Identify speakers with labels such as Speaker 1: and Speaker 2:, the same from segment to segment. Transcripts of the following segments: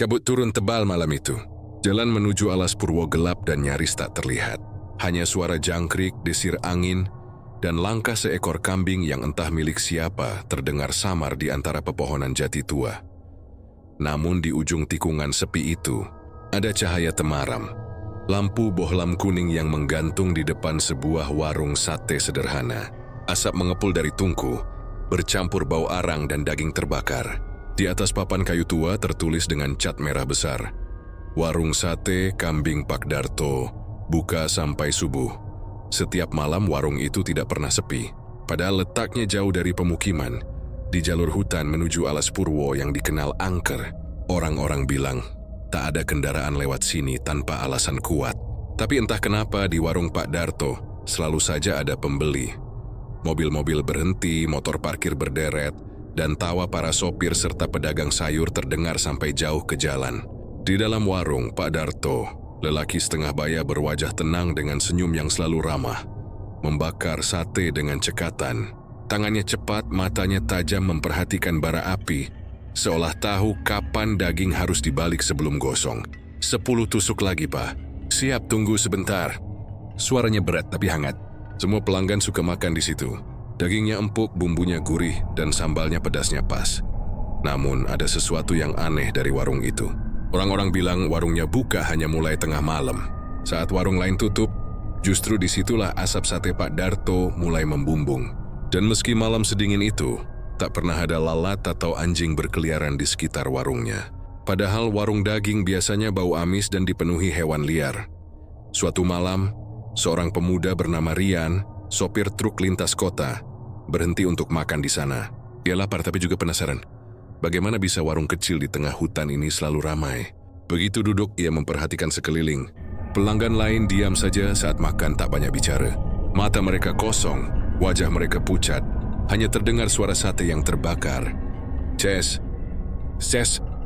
Speaker 1: Kabut turun tebal malam itu. Jalan menuju Alas Purwo gelap dan nyaris tak terlihat. Hanya suara jangkrik, desir angin, dan langkah seekor kambing yang entah milik siapa terdengar samar di antara pepohonan jati tua. Namun di ujung tikungan sepi itu, ada cahaya temaram. Lampu bohlam kuning yang menggantung di depan sebuah warung sate sederhana. Asap mengepul dari tungku, bercampur bau arang dan daging terbakar. Di atas papan kayu tua tertulis dengan cat merah besar, "Warung Sate Kambing Pak Darto, buka sampai subuh." Setiap malam warung itu tidak pernah sepi. Padahal letaknya jauh dari pemukiman, di jalur hutan menuju Alas Purwo yang dikenal angker. Orang-orang bilang, tak ada kendaraan lewat sini tanpa alasan kuat. Tapi entah kenapa di warung Pak Darto selalu saja ada pembeli. Mobil-mobil berhenti, motor parkir berderet, dan tawa para sopir serta pedagang sayur terdengar sampai jauh ke jalan. Di dalam warung Pak Darto, lelaki setengah baya berwajah tenang dengan senyum yang selalu ramah, membakar sate dengan cekatan. Tangannya cepat, matanya tajam memperhatikan bara api, seolah tahu kapan daging harus dibalik sebelum gosong. 10 tusuk lagi, Pak. Siap, tunggu sebentar. Suaranya berat tapi hangat. Semua pelanggan suka makan di situ. Dagingnya empuk, bumbunya gurih, dan sambalnya pedasnya pas. Namun ada sesuatu yang aneh dari warung itu. Orang-orang bilang warungnya buka hanya mulai tengah malam. Saat warung lain tutup, justru disitulah asap sate Pak Darto mulai membumbung. Dan meski malam sedingin itu, tak pernah ada lalat atau anjing berkeliaran di sekitar warungnya. Padahal warung daging biasanya bau amis dan dipenuhi hewan liar. Suatu malam, seorang pemuda bernama Rian, sopir truk lintas kota, berhenti untuk makan di sana. Dia lapar tapi juga penasaran. Bagaimana bisa warung kecil di tengah hutan ini selalu ramai? Begitu duduk, ia memperhatikan sekeliling. Pelanggan lain diam saja saat makan, tak banyak bicara. Mata mereka kosong, wajah mereka pucat. Hanya terdengar suara sate yang terbakar. Ces,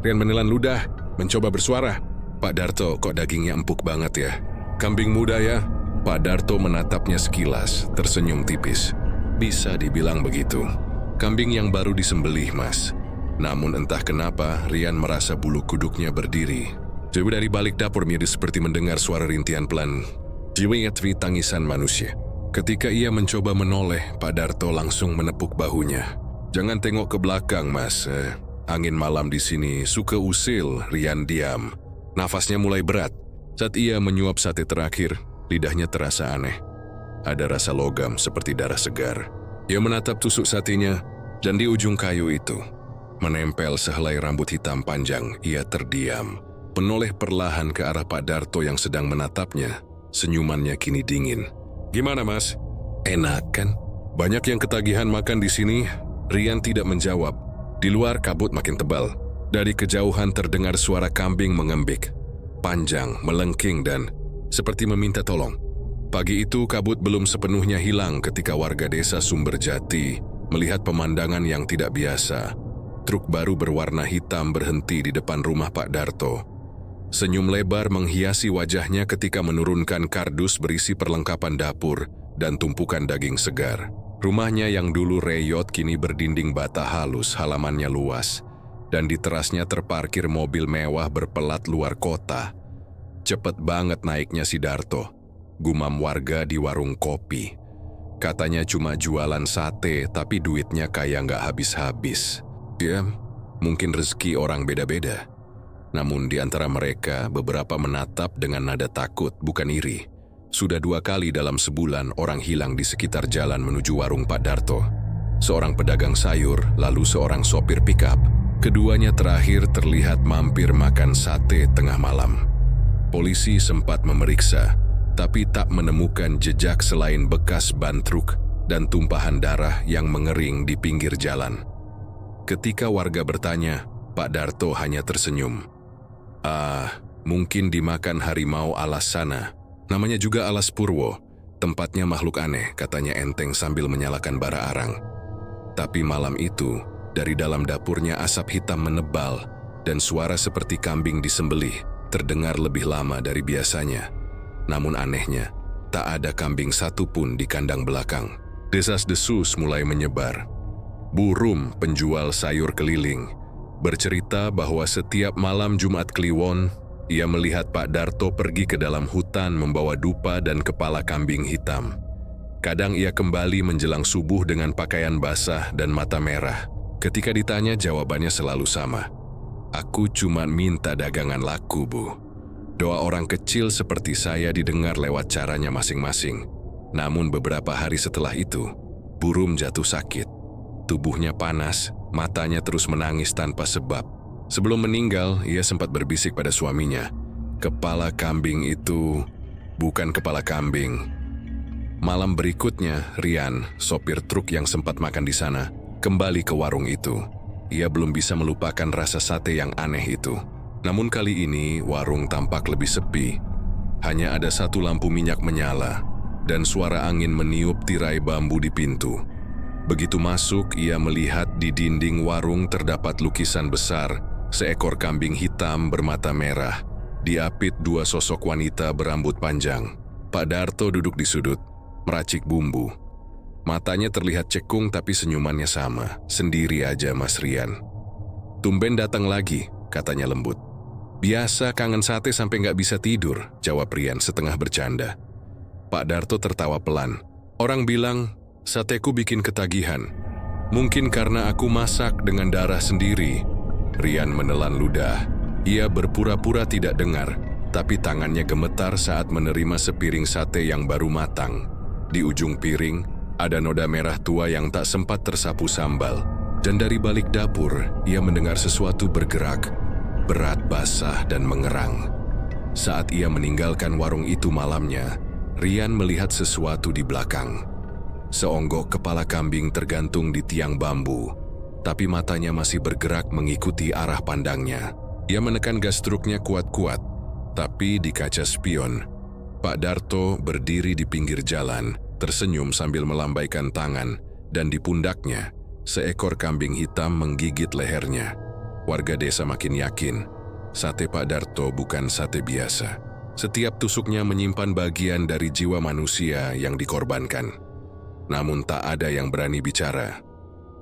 Speaker 1: Rian menelan ludah, mencoba bersuara. "Pak Darto, kok dagingnya empuk banget ya? Kambing muda ya?" Pak Darto menatapnya sekilas, tersenyum tipis. "Bisa dibilang begitu. Kambing yang baru disembelih, Mas." Namun entah kenapa Rian merasa bulu kuduknya berdiri. Jauh dari balik dapur mirip seperti mendengar suara rintian pelan. Jiwingat tangisan manusia. Ketika ia mencoba menoleh, Pak Darto langsung menepuk bahunya. "Jangan tengok ke belakang, Mas. Angin malam di sini suka usil." Rian diam. Nafasnya mulai berat. Saat ia menyuap sate terakhir, lidahnya terasa aneh. Ada rasa logam seperti darah segar. Ia menatap tusuk satenya, dan di ujung kayu itu menempel sehelai rambut hitam panjang. Ia terdiam, menoleh perlahan ke arah Pak Darto yang sedang menatapnya. Senyumannya kini dingin. "Gimana, Mas? Enak kan? Banyak yang ketagihan makan di sini?" Rian tidak menjawab. Di luar kabut makin tebal. Dari kejauhan terdengar suara kambing mengembik, panjang, melengking, dan seperti meminta tolong. Pagi itu kabut belum sepenuhnya hilang ketika warga desa Sumberjati melihat pemandangan yang tidak biasa. Truk baru berwarna hitam berhenti di depan rumah Pak Darto. Senyum lebar menghiasi wajahnya ketika menurunkan kardus berisi perlengkapan dapur dan tumpukan daging segar. Rumahnya yang dulu reyot kini berdinding bata halus, halamannya luas, dan di terasnya terparkir mobil mewah berpelat luar kota. "Cepet banget naiknya si Darto," gumam warga di warung kopi. "Katanya cuma jualan sate, tapi duitnya kayak nggak habis-habis." Ya, mungkin rezeki orang beda-beda. Namun di antara mereka, beberapa menatap dengan nada takut, bukan iri. Sudah 2 kali dalam sebulan orang hilang di sekitar jalan menuju warung Pak Darto. Seorang pedagang sayur, lalu seorang sopir pickup. Keduanya terakhir terlihat mampir makan sate tengah malam. Polisi sempat memeriksa, tapi tak menemukan jejak selain bekas ban truk dan tumpahan darah yang mengering di pinggir jalan. Ketika warga bertanya, Pak Darto hanya tersenyum. Mungkin dimakan harimau alas sana. Namanya juga Alas Purwo. Tempatnya makhluk aneh," katanya enteng sambil menyalakan bara arang. Tapi malam itu, dari dalam dapurnya asap hitam menebal dan suara seperti kambing disembelih terdengar lebih lama dari biasanya. Namun anehnya, tak ada kambing satupun di kandang belakang. Desas-desus mulai menyebar. Burum, penjual sayur keliling, Bercerita bahwa setiap malam Jumat Kliwon, ia melihat Pak Darto pergi ke dalam hutan membawa dupa dan kepala kambing hitam. Kadang ia kembali menjelang subuh dengan pakaian basah dan mata merah. Ketika ditanya, jawabannya selalu sama. "Aku cuma minta dagangan laku, Bu." Doa orang kecil seperti saya didengar lewat caranya masing-masing. Namun beberapa hari setelah itu, Burum jatuh sakit. Tubuhnya panas, matanya terus menangis tanpa sebab. Sebelum meninggal, ia sempat berbisik pada suaminya, "Kepala kambing itu bukan kepala kambing." Malam berikutnya, Rian, sopir truk yang sempat makan di sana, kembali ke warung itu. Ia belum bisa melupakan rasa sate yang aneh itu. Namun kali ini, warung tampak lebih sepi. Hanya ada satu lampu minyak menyala, dan suara angin meniup tirai bambu di pintu. Begitu masuk, ia melihat di dinding warung terdapat lukisan besar, seekor kambing hitam bermata merah, diapit dua sosok wanita berambut panjang. Pak Darto duduk di sudut, meracik bumbu. Matanya terlihat cekung tapi senyumannya sama. "Sendiri aja, Mas Rian." "Tumben datang lagi," katanya lembut. "Biasa kangen sate sampai nggak bisa tidur," jawab Rian setengah bercanda. Pak Darto tertawa pelan. "Orang bilang, sateku bikin ketagihan. Mungkin karena aku masak dengan darah sendiri." Rian menelan ludah. Ia berpura-pura tidak dengar, tapi tangannya gemetar saat menerima sepiring sate yang baru matang. Di ujung piring, ada noda merah tua yang tak sempat tersapu sambal. Dan dari balik dapur, ia mendengar sesuatu bergerak, berat, basah, dan mengerang. Saat ia meninggalkan warung itu malamnya, Rian melihat sesuatu di belakang. Seonggok kepala kambing tergantung di tiang bambu, tapi matanya masih bergerak mengikuti arah pandangnya. Ia menekan gas truknya kuat-kuat, tapi di kaca spion, Pak Darto berdiri di pinggir jalan, tersenyum sambil melambaikan tangan, dan di pundaknya, seekor kambing hitam menggigit lehernya. Warga desa makin yakin, sate Pak Darto bukan sate biasa. Setiap tusuknya menyimpan bagian dari jiwa manusia yang dikorbankan. Namun tak ada yang berani bicara,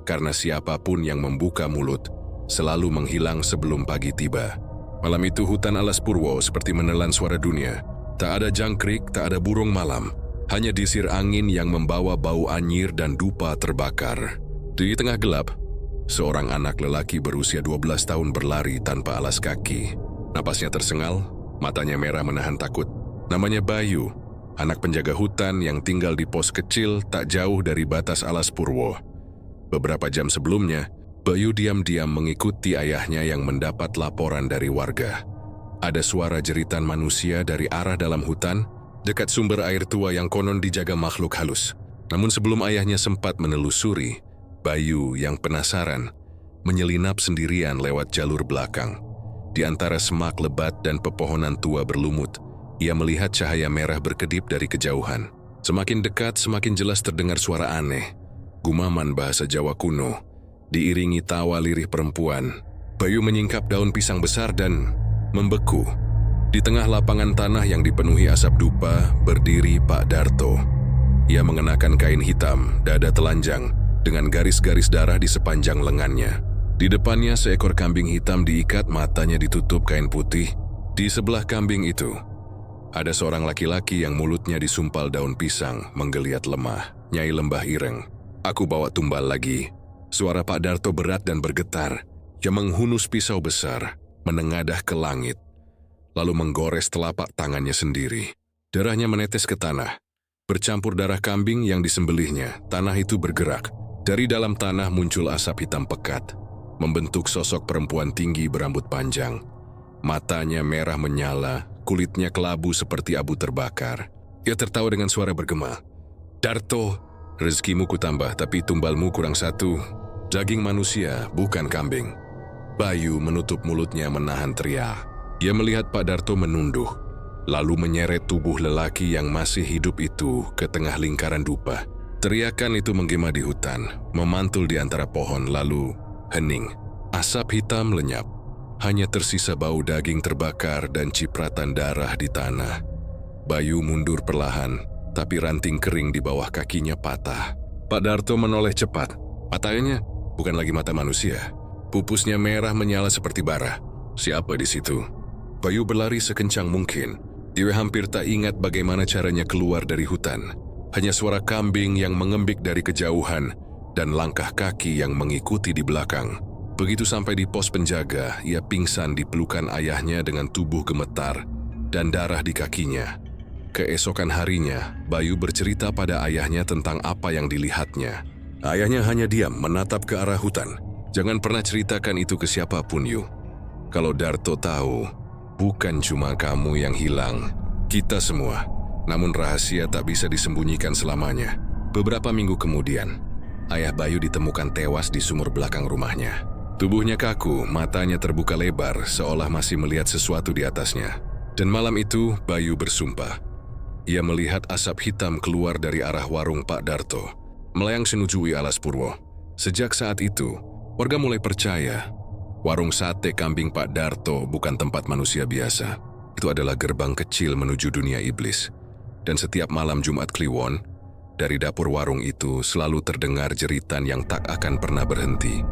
Speaker 1: karena siapapun yang membuka mulut selalu menghilang sebelum pagi tiba. Malam itu hutan Alas Purwo seperti menelan suara dunia. Tak ada jangkrik, tak ada burung malam. Hanya desir angin yang membawa bau anyir dan dupa terbakar. Di tengah gelap, seorang anak lelaki berusia 12 tahun berlari tanpa alas kaki. Napasnya tersengal, matanya merah menahan takut. Namanya Bayu, anak penjaga hutan yang tinggal di pos kecil tak jauh dari batas Alas Purwo. Beberapa jam sebelumnya, Bayu diam-diam mengikuti ayahnya yang mendapat laporan dari warga. Ada suara jeritan manusia dari arah dalam hutan, dekat sumber air tua yang konon dijaga makhluk halus. Namun sebelum ayahnya sempat menelusuri, Bayu yang penasaran menyelinap sendirian lewat jalur belakang. Di antara semak lebat dan pepohonan tua berlumut, ia melihat cahaya merah berkedip dari kejauhan. Semakin dekat, semakin jelas terdengar suara aneh, gumaman bahasa Jawa kuno, diiringi tawa lirih perempuan. Bayu menyingkap daun pisang besar dan membeku. Di tengah lapangan tanah yang dipenuhi asap dupa, berdiri Pak Darto. Ia mengenakan kain hitam, dada telanjang, dengan garis-garis darah di sepanjang lengannya. Di depannya seekor kambing hitam diikat, matanya ditutup kain putih. Di sebelah kambing itu, ada seorang laki-laki yang mulutnya disumpal daun pisang, menggeliat lemah. "Nyai Lembah Ireng, aku bawa tumbal lagi." Suara Pak Darto berat dan bergetar. Ia menghunus pisau besar, menengadah ke langit, lalu menggores telapak tangannya sendiri. Darahnya menetes ke tanah. Bercampur darah kambing yang disembelihnya, tanah itu bergerak. Dari dalam tanah muncul asap hitam pekat, membentuk sosok perempuan tinggi berambut panjang. Matanya merah menyala, kulitnya kelabu seperti abu terbakar. Ia tertawa dengan suara bergema. "Darto, rezekimu kutambah, tapi tumbalmu kurang satu. Daging manusia, bukan kambing." Bayu menutup mulutnya menahan teriak. Ia melihat Pak Darto menunduh, lalu menyeret tubuh lelaki yang masih hidup itu ke tengah lingkaran dupa. Teriakan itu menggema di hutan, memantul di antara pohon, lalu hening. Asap hitam lenyap, hanya tersisa bau daging terbakar dan cipratan darah di tanah. Bayu mundur perlahan, tapi ranting kering di bawah kakinya patah. Pak Darto menoleh cepat. Matanya bukan lagi mata manusia. Pupusnya merah menyala seperti bara. Siapa di situ? Bayu berlari sekencang mungkin. Dia hampir tak ingat bagaimana caranya keluar dari hutan. Hanya suara kambing yang mengembik dari kejauhan dan langkah kaki yang mengikuti di belakang. Begitu sampai di pos penjaga, ia pingsan di pelukan ayahnya dengan tubuh gemetar dan darah di kakinya. Keesokan harinya, Bayu bercerita pada ayahnya tentang apa yang dilihatnya. Ayahnya hanya diam menatap ke arah hutan. Jangan pernah ceritakan itu ke siapapun, Yu. Kalau Darto tahu, bukan cuma kamu yang hilang, kita semua. Namun rahasia tak bisa disembunyikan selamanya. Beberapa minggu kemudian, ayah Bayu ditemukan tewas di sumur belakang rumahnya. Tubuhnya kaku, matanya terbuka lebar seolah masih melihat sesuatu di atasnya. Dan malam itu, Bayu bersumpah. Ia melihat asap hitam keluar dari arah warung Pak Darto, melayang senujui Alas Purwo. Sejak saat itu, warga mulai percaya warung sate kambing Pak Darto bukan tempat manusia biasa. Itu adalah gerbang kecil menuju dunia iblis. Dan setiap malam Jumat Kliwon, dari dapur warung itu selalu terdengar jeritan yang tak akan pernah berhenti.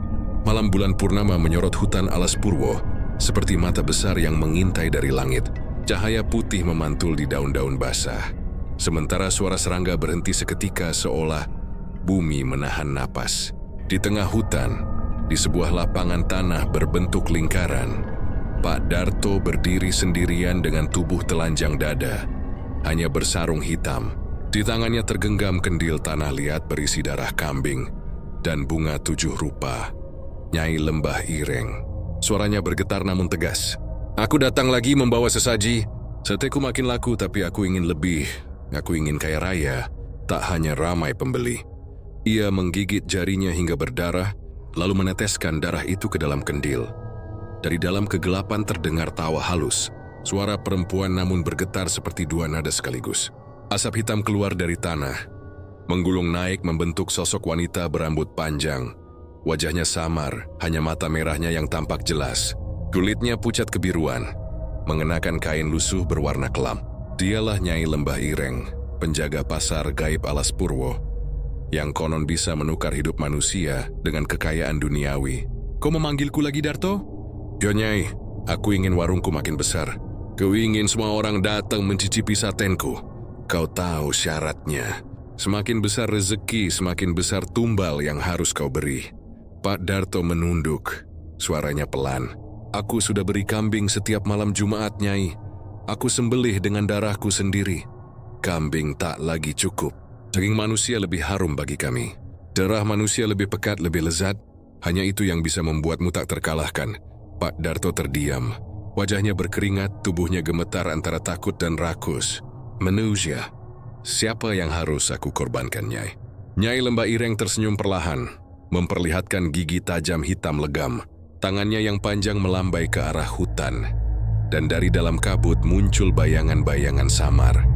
Speaker 1: Malam bulan purnama menyorot hutan Alas Purwo seperti mata besar yang mengintai dari langit. Cahaya putih memantul di daun-daun basah. Sementara suara serangga berhenti seketika seolah bumi menahan napas. Di tengah hutan, di sebuah lapangan tanah berbentuk lingkaran, Pak Darto berdiri sendirian dengan tubuh telanjang dada, hanya bersarung hitam. Di tangannya tergenggam kendil tanah liat berisi darah kambing dan bunga 7 rupa. Nyai Lembah Ireng. Suaranya bergetar namun tegas. Aku datang lagi membawa sesaji. Sateku makin laku tapi aku ingin lebih. Aku ingin kaya raya, tak hanya ramai pembeli. Ia menggigit jarinya hingga berdarah, lalu meneteskan darah itu ke dalam kendil. Dari dalam kegelapan terdengar tawa halus. Suara perempuan namun bergetar seperti dua nada sekaligus. Asap hitam keluar dari tanah, menggulung naik membentuk sosok wanita berambut panjang. Wajahnya samar, hanya mata merahnya yang tampak jelas. Kulitnya pucat kebiruan, mengenakan kain lusuh berwarna kelam. Dialah Nyai Lembah Ireng, penjaga pasar gaib Alas Purwo, yang konon bisa menukar hidup manusia dengan kekayaan duniawi. Kau memanggilku lagi, Darto? Ya, Nyai, aku ingin warungku makin besar. Kau ingin semua orang datang mencicipi satenku. Kau tahu syaratnya. Semakin besar rezeki, semakin besar tumbal yang harus kau beri. Pak Darto menunduk, suaranya pelan. Aku sudah beri kambing setiap malam Jumat, Nyai. Aku sembelih dengan darahku sendiri. Kambing tak lagi cukup. Daging manusia lebih harum bagi kami. Darah manusia lebih pekat, lebih lezat. Hanya itu yang bisa membuatmu tak terkalahkan. Pak Darto terdiam. Wajahnya berkeringat, tubuhnya gemetar antara takut dan rakus. Manusia, siapa yang harus aku korbankan, Nyai? Nyai Lembah Ireng tersenyum perlahan, memperlihatkan gigi tajam hitam legam. Tangannya yang panjang melambai ke arah hutan. Dan dari dalam kabut muncul bayangan-bayangan samar.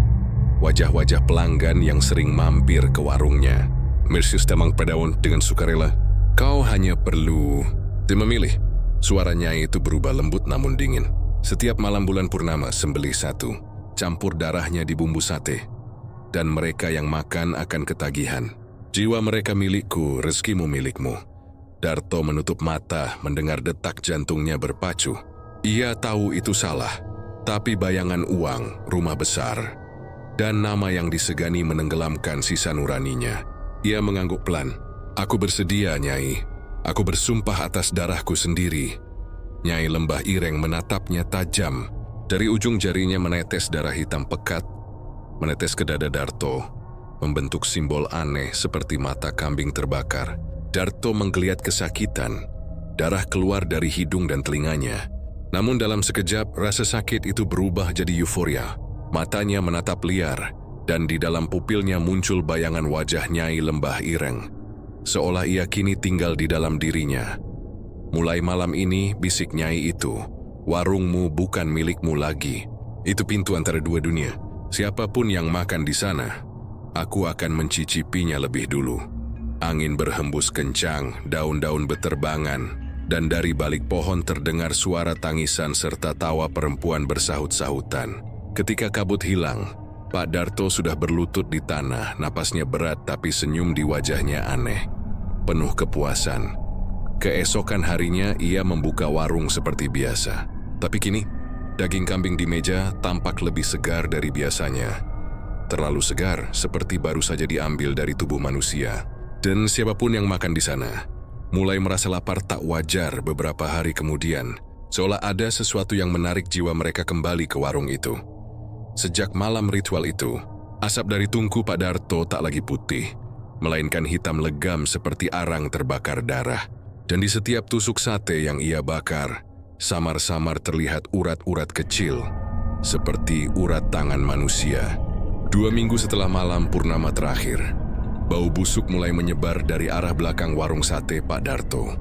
Speaker 1: Wajah-wajah pelanggan yang sering mampir ke warungnya. Mersius Tamang Padawan dengan sukarela. Kau hanya perlu memilih. Suara Nyai itu berubah lembut namun dingin. Setiap malam bulan purnama sembelih satu. Campur darahnya di bumbu sate. Dan mereka yang makan akan ketagihan. Jiwa mereka milikku, rezekimu milikmu. Darto menutup mata mendengar detak jantungnya berpacu. Ia tahu itu salah, tapi bayangan uang, rumah besar, dan nama yang disegani menenggelamkan sisa nuraninya. Ia mengangguk pelan. Aku bersedia, Nyai. Aku bersumpah atas darahku sendiri. Nyai Lembah Ireng menatapnya tajam. Dari ujung jarinya menetes darah hitam pekat, menetes ke dada Darto, membentuk simbol aneh seperti mata kambing terbakar. Darto menggeliat kesakitan. Darah keluar dari hidung dan telinganya. Namun dalam sekejap, rasa sakit itu berubah jadi euforia. Matanya menatap liar, dan di dalam pupilnya muncul bayangan wajah Nyai Lembah Ireng. Seolah ia kini tinggal di dalam dirinya. Mulai malam ini, bisik Nyai itu, warungmu bukan milikmu lagi. Itu pintu antara dua dunia. Siapapun yang makan di sana, aku akan mencicipinya lebih dulu. Angin berhembus kencang, daun-daun beterbangan, dan dari balik pohon terdengar suara tangisan serta tawa perempuan bersahut-sahutan. Ketika kabut hilang, Pak Darto sudah berlutut di tanah, napasnya berat tapi senyum di wajahnya aneh, penuh kepuasan. Keesokan harinya ia membuka warung seperti biasa. Tapi kini, daging kambing di meja tampak lebih segar dari biasanya. Terlalu segar, seperti baru saja diambil dari tubuh manusia. Dan siapapun yang makan di sana, mulai merasa lapar tak wajar beberapa hari kemudian, seolah ada sesuatu yang menarik jiwa mereka kembali ke warung itu. Sejak malam ritual itu, asap dari tungku Pak Darto tak lagi putih, melainkan hitam legam seperti arang terbakar darah. Dan di setiap tusuk sate yang ia bakar, samar-samar terlihat urat-urat kecil, seperti urat tangan manusia. 2 minggu setelah malam purnama terakhir, bau busuk mulai menyebar dari arah belakang warung sate Pak Darto.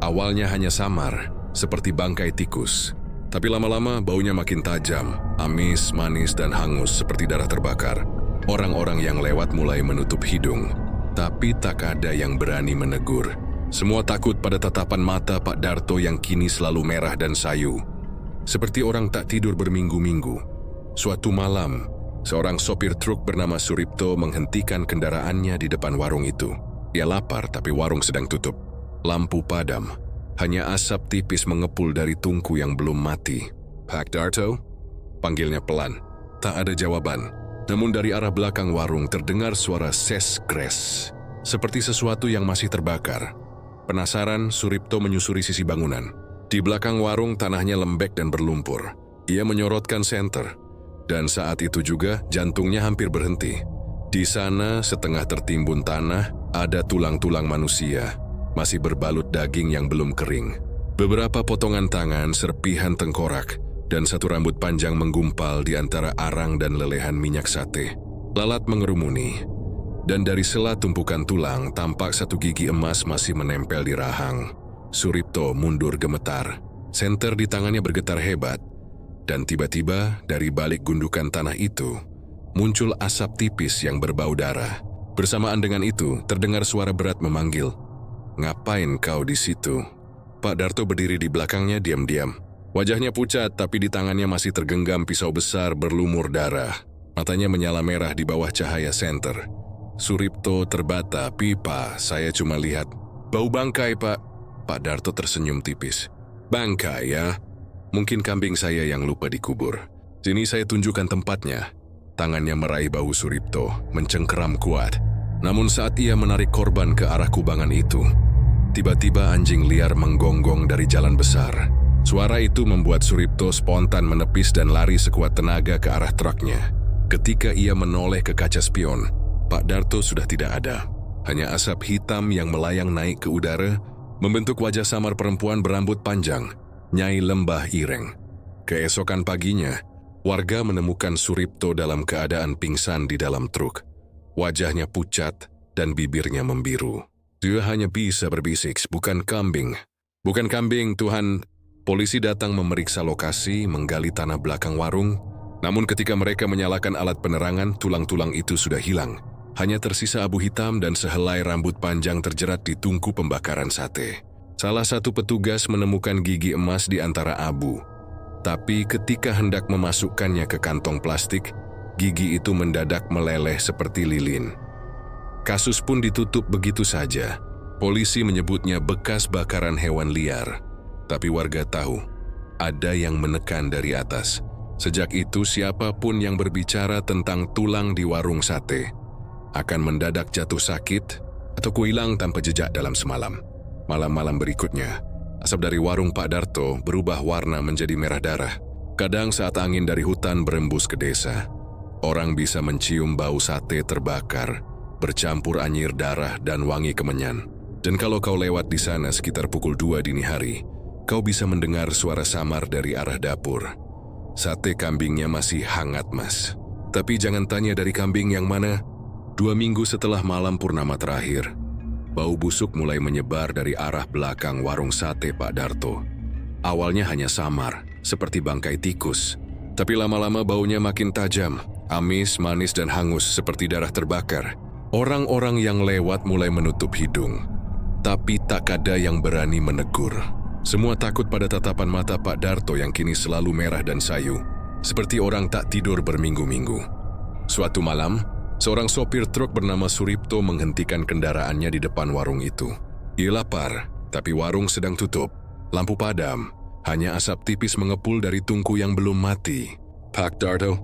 Speaker 1: Awalnya hanya samar, seperti bangkai tikus. Tapi lama-lama baunya makin tajam, amis, manis, dan hangus seperti darah terbakar. Orang-orang yang lewat mulai menutup hidung, tapi tak ada yang berani menegur. Semua takut pada tatapan mata Pak Darto yang kini selalu merah dan sayu. Seperti orang tak tidur berminggu-minggu. Suatu malam, seorang sopir truk bernama Suripto menghentikan kendaraannya di depan warung itu. Ia lapar tapi warung sedang tutup. Lampu padam, hanya asap tipis mengepul dari tungku yang belum mati. "Pak Darto?" panggilnya pelan. Tak ada jawaban. Namun dari arah belakang warung terdengar suara ses-gres, seperti sesuatu yang masih terbakar. Penasaran, Suripto menyusuri sisi bangunan. Di belakang warung tanahnya lembek dan berlumpur. Ia menyorotkan senter, dan saat itu juga jantungnya hampir berhenti. Di sana, setengah tertimbun tanah, ada tulang-tulang manusia, masih berbalut daging yang belum kering. Beberapa potongan tangan, serpihan tengkorak, dan satu rambut panjang menggumpal di antara arang dan lelehan minyak sate. Lalat mengerumuni. Dan dari sela tumpukan tulang, tampak satu gigi emas masih menempel di rahang. Suripto mundur gemetar. Senter di tangannya bergetar hebat. Dan tiba-tiba, dari balik gundukan tanah itu, muncul asap tipis yang berbau darah. Bersamaan dengan itu, terdengar suara berat memanggil, "Ngapain kau di situ?" Pak Darto berdiri di belakangnya diam-diam. Wajahnya pucat, tapi di tangannya masih tergenggam pisau besar berlumur darah. Matanya menyala merah di bawah cahaya senter. Suripto terbata, "Pipa, saya cuma lihat." "Bau bangkai, Pak." Pak Darto tersenyum tipis. "Bangkai ya? Mungkin kambing saya yang lupa dikubur. Sini saya tunjukkan tempatnya." Tangannya meraih bahu Suripto, mencengkeram kuat. Namun saat ia menarik korban ke arah kubangan itu, tiba-tiba anjing liar menggonggong dari jalan besar. Suara itu membuat Suripto spontan menepis dan lari sekuat tenaga ke arah truknya. Ketika ia menoleh ke kaca spion, Pak Darto sudah tidak ada. Hanya asap hitam yang melayang naik ke udara, membentuk wajah samar perempuan berambut panjang, Nyai Lembah Ireng. Keesokan paginya, warga menemukan Suripto dalam keadaan pingsan di dalam truk. Wajahnya pucat dan bibirnya membiru. "Dia hanya bisa berbisik, bukan kambing." "Bukan kambing, Tuhan." Polisi datang memeriksa lokasi, menggali tanah belakang warung. Namun ketika mereka menyalakan alat penerangan, tulang-tulang itu sudah hilang. Hanya tersisa abu hitam dan sehelai rambut panjang terjerat di tungku pembakaran sate. Salah satu petugas menemukan gigi emas di antara abu. Tapi ketika hendak memasukkannya ke kantong plastik, gigi itu mendadak meleleh seperti lilin. Kasus pun ditutup begitu saja. Polisi menyebutnya bekas bakaran hewan liar. Tapi warga tahu, ada yang menekan dari atas. Sejak itu siapapun yang berbicara tentang tulang di warung sate akan mendadak jatuh sakit atau hilang tanpa jejak dalam semalam. Malam-malam berikutnya, asap dari warung Pak Darto berubah warna menjadi merah darah. Kadang saat angin dari hutan berembus ke desa, orang bisa mencium bau sate terbakar, bercampur anyir darah dan wangi kemenyan. Dan kalau kau lewat di sana sekitar pukul 2 dini hari, kau bisa mendengar suara samar dari arah dapur. Sate kambingnya masih hangat, Mas. Tapi jangan tanya dari kambing yang mana. 2 minggu setelah malam purnama terakhir, bau busuk mulai menyebar dari arah belakang warung sate Pak Darto. Awalnya hanya samar, seperti bangkai tikus. Tapi lama-lama baunya makin tajam, amis, manis, dan hangus seperti darah terbakar. Orang-orang yang lewat mulai menutup hidung. Tapi tak ada yang berani menegur. Semua takut pada tatapan mata Pak Darto yang kini selalu merah dan sayu, seperti orang tak tidur berminggu-minggu. Suatu malam, seorang sopir truk bernama Suripto menghentikan kendaraannya di depan warung itu. Ia lapar, Tapi warung sedang tutup, lampu padam, hanya asap tipis mengepul dari tungku yang belum mati. "Pak Darto,"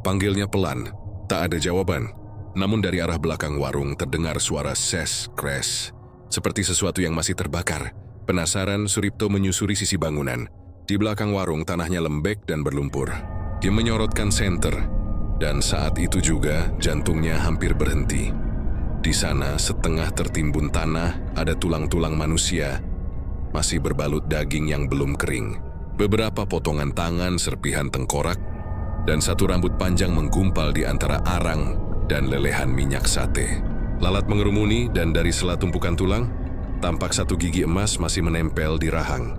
Speaker 1: panggilnya pelan, tak ada jawaban. Namun dari arah belakang warung terdengar suara ses kres, seperti sesuatu yang masih terbakar. Penasaran, Suripto menyusuri sisi bangunan. Di belakang warung tanahnya lembek dan berlumpur. Dia menyorotkan senter, dan saat itu juga jantungnya hampir berhenti. Di sana, setengah tertimbun tanah, ada tulang-tulang manusia, masih berbalut daging yang belum kering. Beberapa potongan tangan, serpihan tengkorak, dan satu rambut panjang menggumpal di antara arang dan lelehan minyak sate. Lalat mengerumuni, dan dari sela tumpukan tulang, tampak satu gigi emas masih menempel di rahang.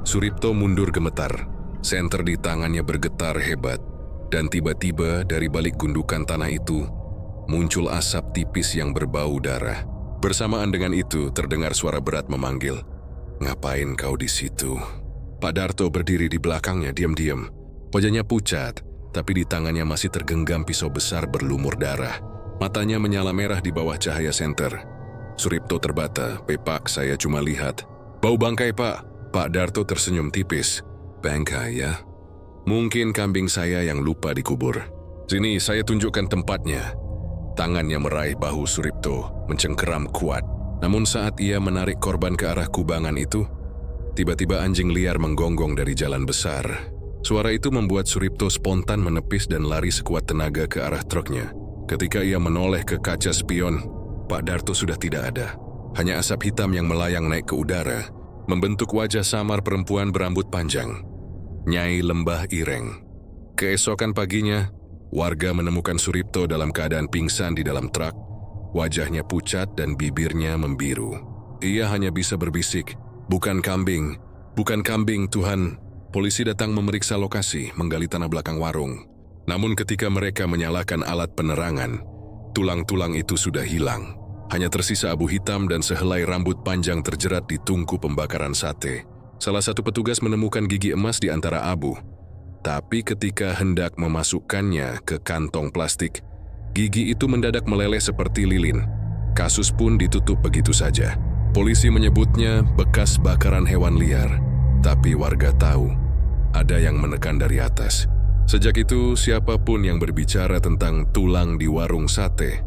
Speaker 1: Suripto mundur gemetar, senter di tangannya bergetar hebat, dan tiba-tiba dari balik gundukan tanah itu, muncul asap tipis yang berbau darah. Bersamaan dengan itu, terdengar suara berat memanggil, "Ngapain kau di situ?" Pak Darto berdiri di belakangnya diam-diam. Wajahnya pucat, tapi di tangannya masih tergenggam pisau besar berlumur darah. Matanya menyala merah di bawah cahaya senter. Suripto terbata, "Pak, saya cuma lihat." "Bau bangkai, Pak." Pak Darto tersenyum tipis. "Bangkai ya? Mungkin kambing saya yang lupa dikubur. Sini, saya tunjukkan tempatnya." Tangannya meraih bahu Suripto, mencengkeram kuat. Namun saat ia menarik korban ke arah kubangan itu, tiba-tiba anjing liar menggonggong dari jalan besar. Suara itu membuat Suripto spontan menepis dan lari sekuat tenaga ke arah truknya. Ketika ia menoleh ke kaca spion, Pak Darto sudah tidak ada. Hanya asap hitam yang melayang naik ke udara, membentuk wajah samar perempuan berambut panjang, Nyai Lembah Ireng. Keesokan paginya, warga menemukan Suripto dalam keadaan pingsan di dalam truk. Wajahnya pucat dan bibirnya membiru. Ia hanya bisa berbisik, bukan kambing, Tuhan." Polisi datang memeriksa lokasi, menggali tanah belakang warung. Namun ketika mereka menyalakan alat penerangan, tulang-tulang itu sudah hilang. Hanya tersisa abu hitam dan sehelai rambut panjang terjerat di tungku pembakaran sate. Salah satu petugas menemukan gigi emas di antara abu. Tapi ketika hendak memasukkannya ke kantong plastik, gigi itu mendadak meleleh seperti lilin. Kasus pun ditutup begitu saja. Polisi menyebutnya bekas bakaran hewan liar. Tapi warga tahu, ada yang menekan dari atas. Sejak itu, siapapun yang berbicara tentang tulang di warung sate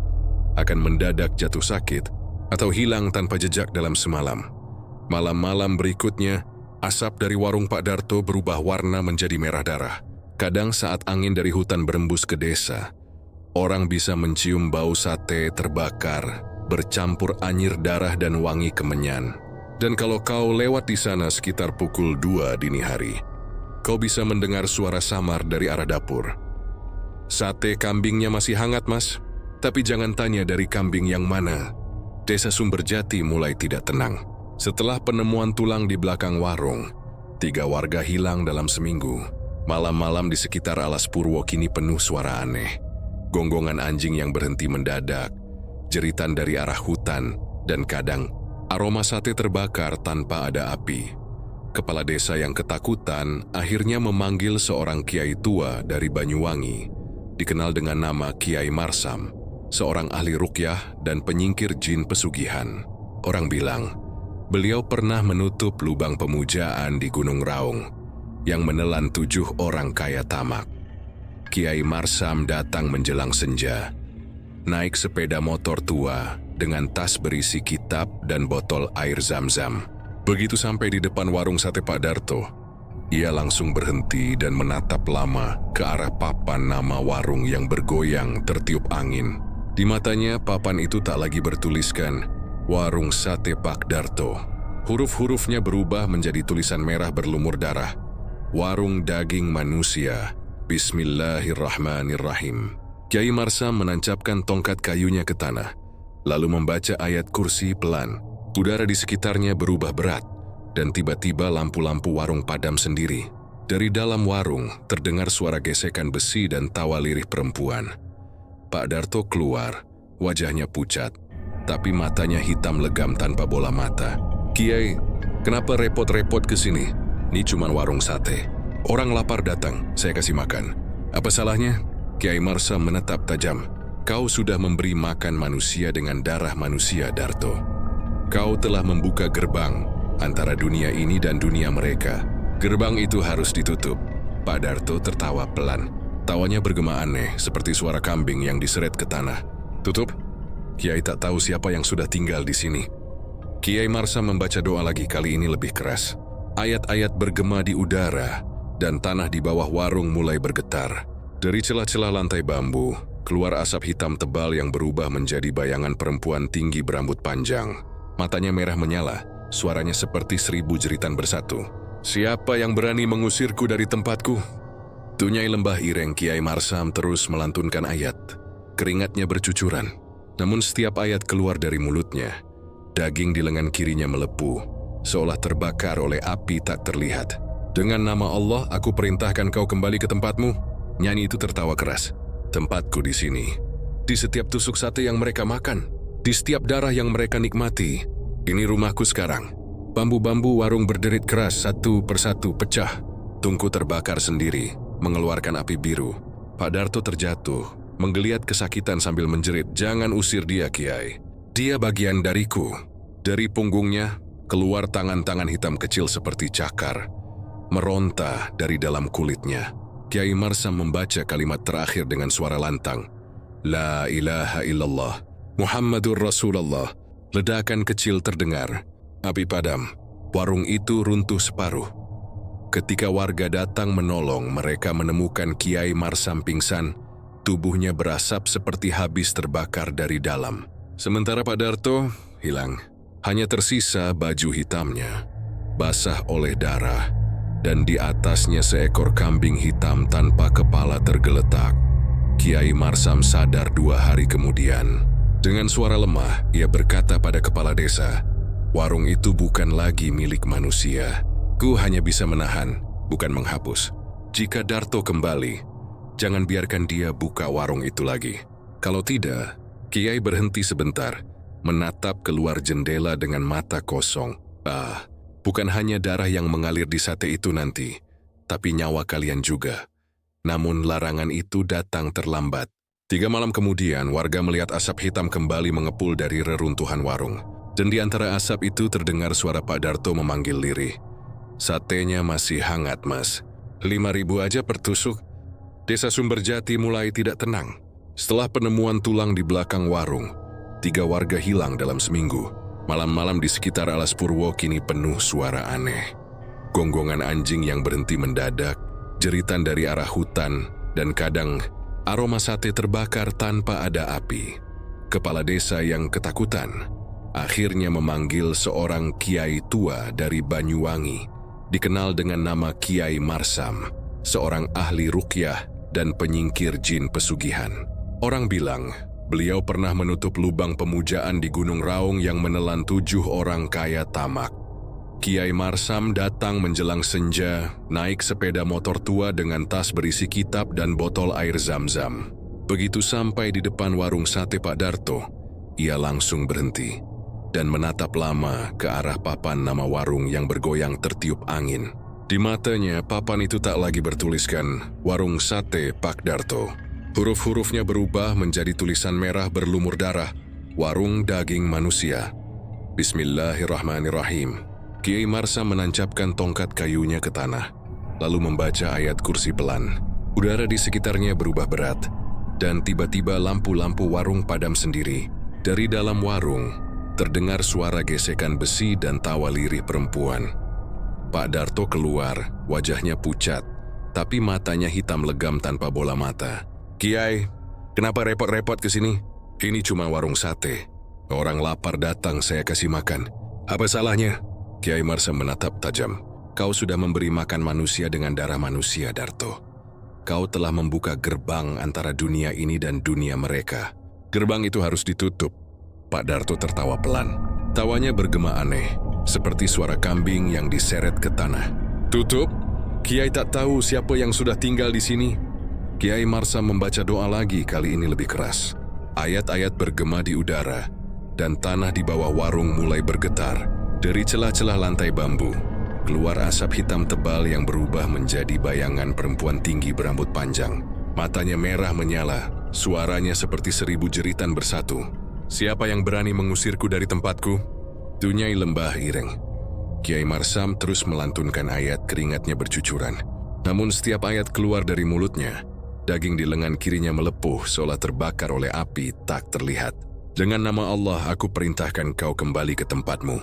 Speaker 1: akan mendadak jatuh sakit atau hilang tanpa jejak dalam semalam. Malam-malam berikutnya, asap dari warung Pak Darto berubah warna menjadi merah darah. Kadang saat angin dari hutan berembus ke desa, orang bisa mencium bau sate terbakar, bercampur anyir darah dan wangi kemenyan. Dan kalau kau lewat di sana sekitar pukul 2 dini hari, kau bisa mendengar suara samar dari arah dapur. "Sate kambingnya masih hangat, Mas. Tapi jangan tanya dari kambing yang mana." Desa Sumberjati mulai tidak tenang. Setelah penemuan tulang di belakang warung, 3 warga hilang dalam seminggu. Malam-malam di sekitar Alas Purwo kini penuh suara aneh. Gonggongan anjing yang berhenti mendadak, jeritan dari arah hutan, dan kadang aroma sate terbakar tanpa ada api. Kepala desa yang ketakutan akhirnya memanggil seorang kiai tua dari Banyuwangi, dikenal dengan nama Kiai Marsam, seorang ahli ruqyah dan penyingkir jin pesugihan. Orang bilang, beliau pernah menutup lubang pemujaan di Gunung Raung yang menelan 7 orang kaya tamak. Kiai Marsam datang menjelang senja, naik sepeda motor tua dengan tas berisi kitab dan botol air zam-zam. Begitu sampai di depan warung sate Pak Darto, ia langsung berhenti dan menatap lama ke arah papan nama warung yang bergoyang tertiup angin. Di matanya papan itu tak lagi bertuliskan "Warung Sate Pak Darto". Huruf-hurufnya berubah menjadi tulisan merah berlumur darah. "Warung Daging Manusia. Bismillahirrahmanirrahim." Kiai Marsam menancapkan tongkat kayunya ke tanah, lalu membaca ayat kursi pelan. Udara di sekitarnya berubah berat, dan tiba-tiba lampu-lampu warung padam sendiri. Dari dalam warung terdengar suara gesekan besi dan tawa lirih perempuan. Pak Darto keluar, wajahnya pucat, tapi matanya hitam legam tanpa bola mata. "Kiai, kenapa repot-repot ke sini? Ini cuma warung sate. Orang lapar datang, saya kasih makan. Apa salahnya?" Kiai Marsam menatap tajam. "Kau sudah memberi makan manusia dengan darah manusia, Darto. Kau telah membuka gerbang antara dunia ini dan dunia mereka. Gerbang itu harus ditutup. Pak Darto tertawa pelan. Tawanya bergema aneh, seperti suara kambing yang diseret ke tanah. Tutup? Kiai tak tahu siapa yang sudah tinggal di sini. Kiai Marsam membaca doa lagi, kali ini lebih keras. Ayat-ayat bergema di udara, dan tanah di bawah warung mulai bergetar. Dari celah-celah lantai bambu, keluar asap hitam tebal yang berubah menjadi bayangan perempuan tinggi berambut panjang. Matanya merah menyala, suaranya seperti 1000 jeritan bersatu. Siapa yang berani mengusirku dari tempatku? Tunyai lembah Ireng Kiai Marsam terus melantunkan ayat. Keringatnya bercucuran. Namun setiap ayat keluar dari mulutnya, daging di lengan kirinya melepuh, seolah terbakar oleh api tak terlihat. Dengan nama Allah, aku perintahkan kau kembali ke tempatmu. Nyanyi itu tertawa keras. Tempatku di sini. Di setiap tusuk sate yang mereka makan. Di setiap darah yang mereka nikmati. Ini rumahku sekarang. Bambu-bambu warung berderit keras, satu persatu pecah. Tungku terbakar sendiri, mengeluarkan api biru. Pak Darto terjatuh, menggeliat kesakitan sambil menjerit, "Jangan usir dia, Kiai. Dia bagian dariku." Dari punggungnya, keluar tangan-tangan hitam kecil seperti cakar, meronta dari dalam kulitnya. Kiai Marsam membaca kalimat terakhir dengan suara lantang. La ilaha illallah, Muhammadur Rasulullah. Ledakan kecil terdengar. Api padam. Warung itu runtuh separuh. Ketika warga datang menolong, mereka menemukan Kiai Marsam pingsan. Tubuhnya berasap seperti habis terbakar dari dalam. Sementara Pak Darto hilang. Hanya tersisa baju hitamnya, basah oleh darah, dan di atasnya seekor kambing hitam tanpa kepala tergeletak. Kiai Marsam sadar 2 hari kemudian. Dengan suara lemah, ia berkata pada kepala desa, "Warung itu bukan lagi milik manusia. Ku hanya bisa menahan, bukan menghapus. Jika Darto kembali, jangan biarkan dia buka warung itu lagi." Kalau tidak, Kiai berhenti sebentar, menatap keluar jendela dengan mata kosong. Bukan hanya darah yang mengalir di sate itu nanti, tapi nyawa kalian juga. Namun larangan itu datang terlambat. 3 malam kemudian, warga melihat asap hitam kembali mengepul dari reruntuhan warung. Dan di antara asap itu terdengar suara Pak Darto memanggil lirih. "Satenya masih hangat, Mas. 5.000 aja per tusuk." Desa Sumberjati mulai tidak tenang. Setelah penemuan tulang di belakang warung, 3 warga hilang dalam seminggu. Malam-malam di sekitar Alas Purwo kini penuh suara aneh. Gonggongan anjing yang berhenti mendadak, jeritan dari arah hutan, dan kadang aroma sate terbakar tanpa ada api. Kepala desa yang ketakutan akhirnya memanggil seorang kiai tua dari Banyuwangi, dikenal dengan nama Kiai Marsam, seorang ahli ruqyah dan penyingkir jin pesugihan. Orang bilang, beliau pernah menutup lubang pemujaan di Gunung Raung yang menelan 7 orang kaya tamak. Kiai Marsam datang menjelang senja, naik sepeda motor tua dengan tas berisi kitab dan botol air zam-zam. Begitu sampai di depan warung sate Pak Darto, ia langsung berhenti dan menatap lama ke arah papan nama warung yang bergoyang tertiup angin. Di matanya, papan itu tak lagi bertuliskan "Warung Sate Pak Darto". Huruf-hurufnya berubah menjadi tulisan merah berlumur darah, "Warung Daging Manusia". Bismillahirrahmanirrahim. Kiai Marsam menancapkan tongkat kayunya ke tanah, lalu membaca ayat kursi pelan. Udara di sekitarnya berubah berat, dan tiba-tiba lampu-lampu warung padam sendiri. Dari dalam warung, terdengar suara gesekan besi dan tawa lirih perempuan. Pak Darto keluar, wajahnya pucat, tapi matanya hitam legam tanpa bola mata. "Kiai, kenapa repot-repot ke sini? Ini cuma warung sate. Orang lapar datang saya kasih makan. Apa salahnya?" Kiai Marsam menatap tajam. "Kau sudah memberi makan manusia dengan darah manusia, Darto. Kau telah membuka gerbang antara dunia ini dan dunia mereka. Gerbang itu harus ditutup." Pak Darto tertawa pelan. Tawanya bergema aneh, seperti suara kambing yang diseret ke tanah. "Tutup? Kiai tak tahu siapa yang sudah tinggal di sini." Kiai Marsam membaca doa lagi, kali ini lebih keras. Ayat-ayat bergema di udara, dan tanah di bawah warung mulai bergetar. Dari celah-celah lantai bambu, keluar asap hitam tebal yang berubah menjadi bayangan perempuan tinggi berambut panjang. Matanya merah menyala, suaranya seperti 1000 jeritan bersatu. "Siapa yang berani mengusirku dari tempatku?" Tunyai lembah Ireng. Kiai Marsam terus melantunkan ayat, keringatnya bercucuran. Namun setiap ayat keluar dari mulutnya, daging di lengan kirinya melepuh seolah terbakar oleh api tak terlihat. Dengan nama Allah, aku perintahkan kau kembali ke tempatmu.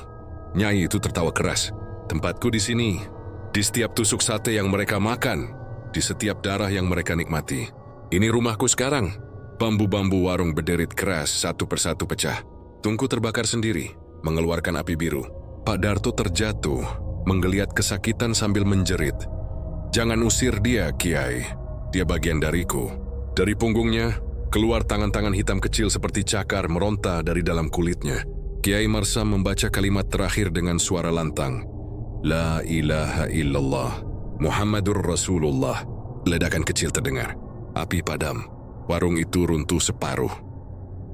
Speaker 1: Nyai itu tertawa keras. Tempatku di sini, di setiap tusuk sate yang mereka makan, di setiap darah yang mereka nikmati. Ini rumahku sekarang. Bambu-bambu warung berderit keras, satu persatu pecah. Tungku terbakar sendiri, mengeluarkan api biru. Pak Darto terjatuh, menggeliat kesakitan sambil menjerit. Jangan usir dia, Kiai. Dia bagian dariku. Dari punggungnya, keluar tangan-tangan hitam kecil seperti cakar meronta dari dalam kulitnya. Kiai Marsam membaca kalimat terakhir dengan suara lantang. La ilaha illallah, Muhammadur Rasulullah. Ledakan kecil terdengar. Api padam. Warung itu runtuh separuh.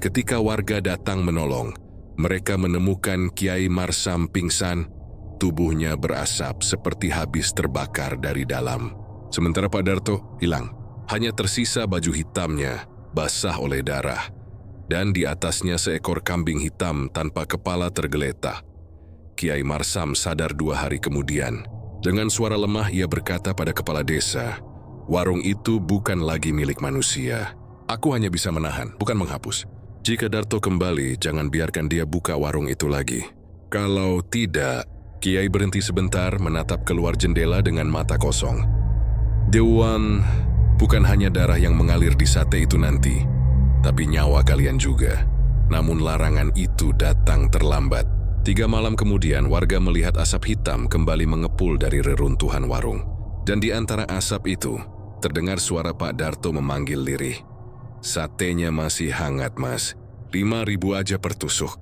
Speaker 1: Ketika warga datang menolong, mereka menemukan Kiai Marsam pingsan. Tubuhnya berasap seperti habis terbakar dari dalam. Sementara Pak Darto hilang. Hanya tersisa baju hitamnya, basah oleh darah. Dan di atasnya seekor kambing hitam tanpa kepala tergeletak. Kiai Marsam sadar 2 hari kemudian. Dengan suara lemah ia berkata pada kepala desa, warung itu bukan lagi milik manusia. Aku hanya bisa menahan, bukan menghapus. Jika Darto kembali, jangan biarkan dia buka warung itu lagi. Kalau tidak, Kiai berhenti sebentar menatap keluar jendela dengan mata kosong. Dewan, bukan hanya darah yang mengalir di sate itu nanti, tapi nyawa kalian juga. Namun larangan itu datang terlambat. 3 malam kemudian, warga melihat asap hitam kembali mengepul dari reruntuhan warung. Dan di antara asap itu, terdengar suara Pak Darto memanggil lirih. Satenya masih hangat, Mas. 5.000 aja per tusuk.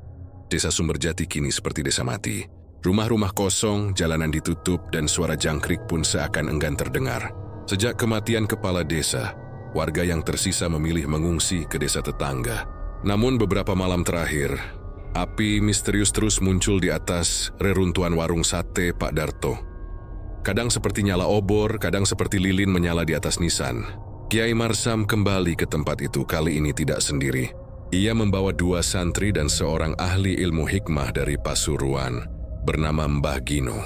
Speaker 1: Desa Sumberjati kini seperti desa mati. Rumah-rumah kosong, jalanan ditutup, dan suara jangkrik pun seakan enggan terdengar. Sejak kematian kepala desa, warga yang tersisa memilih mengungsi ke desa tetangga. Namun beberapa malam terakhir, api misterius terus muncul di atas reruntuhan warung sate Pak Darto. Kadang seperti nyala obor, kadang seperti lilin menyala di atas nisan. Kiai Marsam kembali ke tempat itu, kali ini tidak sendiri. Ia membawa 2 santri dan seorang ahli ilmu hikmah dari Pasuruan, bernama Mbah Gino.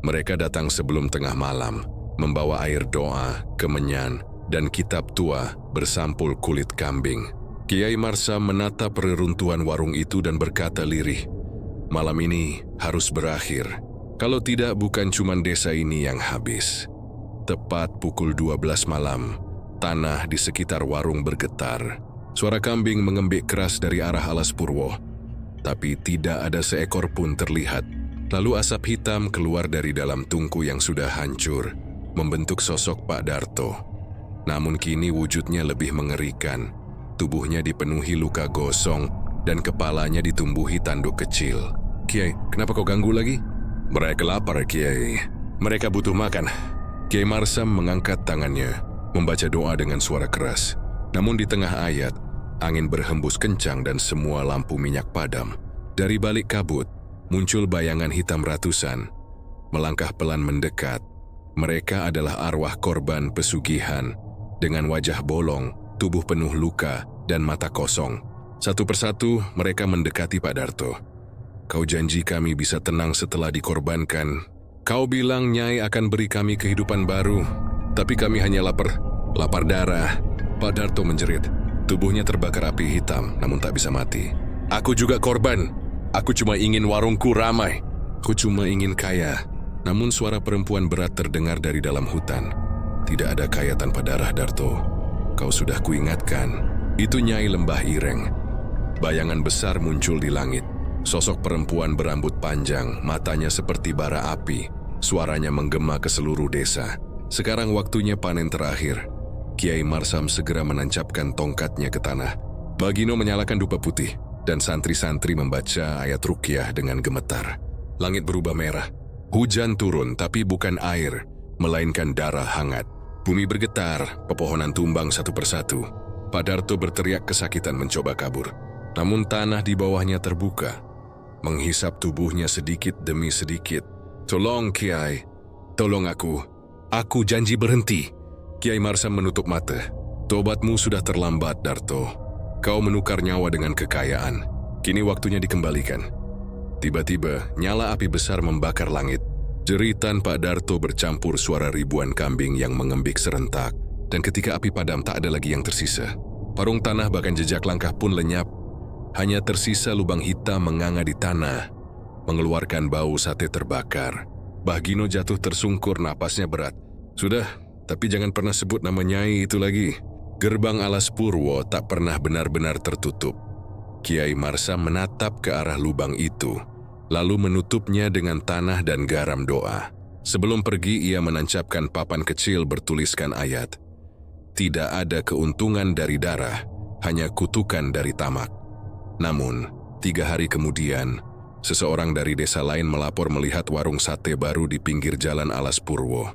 Speaker 1: Mereka datang sebelum tengah malam, membawa air doa, kemenyan, dan kitab tua bersampul kulit kambing. Kiai Marsam menatap reruntuhan warung itu dan berkata lirih, malam ini harus berakhir. Kalau tidak, bukan cuma desa ini yang habis. Tepat pukul 12 malam, tanah di sekitar warung bergetar. Suara kambing mengembik keras dari arah alas Purwo, tapi tidak ada seekor pun terlihat. Lalu asap hitam keluar dari dalam tungku yang sudah hancur, membentuk sosok Pak Darto. Namun kini wujudnya lebih mengerikan. Tubuhnya dipenuhi luka gosong dan kepalanya ditumbuhi tanduk kecil. Kiai, kenapa kau ganggu lagi? Mereka lapar, Kiai. Mereka butuh makan. Kiai Marsam mengangkat tangannya, membaca doa dengan suara keras. Namun di tengah ayat, angin berhembus kencang dan semua lampu minyak padam. Dari balik kabut, muncul bayangan hitam ratusan. Melangkah pelan mendekat. Mereka adalah arwah korban pesugihan. Dengan wajah bolong, tubuh penuh luka, dan mata kosong. Satu persatu mereka mendekati Pak Darto. Kau janji kami bisa tenang setelah dikorbankan. Kau bilang Nyai akan beri kami kehidupan baru. Tapi kami hanya lapar darah. Pak Darto menjerit. Tubuhnya terbakar api hitam, namun tak bisa mati. Aku juga korban. Aku cuma ingin warungku ramai. Aku cuma ingin kaya. Namun suara perempuan berat terdengar dari dalam hutan. Tidak ada kaya tanpa darah, Darto. Kau sudah kuingatkan. Itu Nyai Lembah Ireng. Bayangan besar muncul di langit. Sosok perempuan berambut panjang, matanya seperti bara api. Suaranya menggema ke seluruh desa. Sekarang waktunya panen terakhir. Kiai Marsam segera menancapkan tongkatnya ke tanah. Bagino menyalakan dupa putih, dan santri-santri membaca ayat ruqyah dengan gemetar. Langit berubah merah. Hujan turun, tapi bukan air, melainkan darah hangat. Bumi bergetar, pepohonan tumbang satu persatu. Pak Darto berteriak kesakitan mencoba kabur. Namun tanah di bawahnya terbuka, menghisap tubuhnya sedikit demi sedikit. Tolong, Kiai. Tolong aku. Aku janji berhenti. Kiai Marsam menutup mata. Tobatmu sudah terlambat, Darto. Kau menukar nyawa dengan kekayaan. Kini waktunya dikembalikan. Tiba-tiba, nyala api besar membakar langit. Jeritan Pak Darto bercampur suara ribuan kambing yang mengembik serentak. Dan ketika api padam tak ada lagi yang tersisa. Parung tanah bahkan jejak langkah pun lenyap. Hanya tersisa lubang hitam menganga di tanah, mengeluarkan bau sate terbakar. Bah Gino jatuh tersungkur, napasnya berat. Sudah, tapi jangan pernah sebut nama Nyai itu lagi. Gerbang Alas Purwo tak pernah benar-benar tertutup. Kiai Marsa menatap ke arah lubang itu, lalu menutupnya dengan tanah dan garam doa. Sebelum pergi, ia menancapkan papan kecil bertuliskan ayat. Tidak ada keuntungan dari darah, hanya kutukan dari tamak. Namun, 3 hari kemudian, seseorang dari desa lain melapor melihat warung sate baru di pinggir jalan Alas Purwo.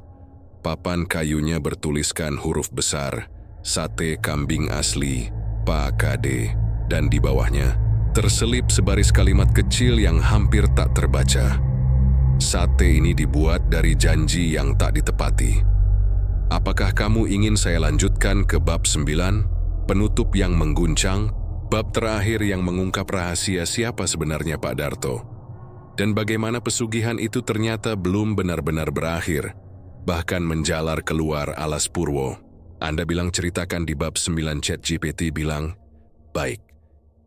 Speaker 1: Papan kayunya bertuliskan huruf besar, Sate Kambing Asli, Pak Kade, dan di bawahnya terselip sebaris kalimat kecil yang hampir tak terbaca. Sate ini dibuat dari janji yang tak ditepati. Apakah kamu ingin saya lanjutkan ke bab 9, penutup yang mengguncang, bab terakhir yang mengungkap rahasia siapa sebenarnya Pak Darto? Dan bagaimana pesugihan itu ternyata belum benar-benar berakhir, bahkan menjalar keluar Alas Purwo. Anda bilang ceritakan di bab 9, ChatGPT bilang, baik,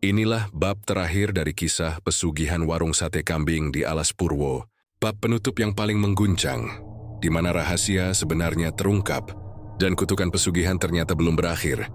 Speaker 1: inilah bab terakhir dari kisah pesugihan warung sate kambing di Alas Purwo, bab penutup yang paling mengguncang, di mana rahasia sebenarnya terungkap, dan kutukan pesugihan ternyata belum berakhir.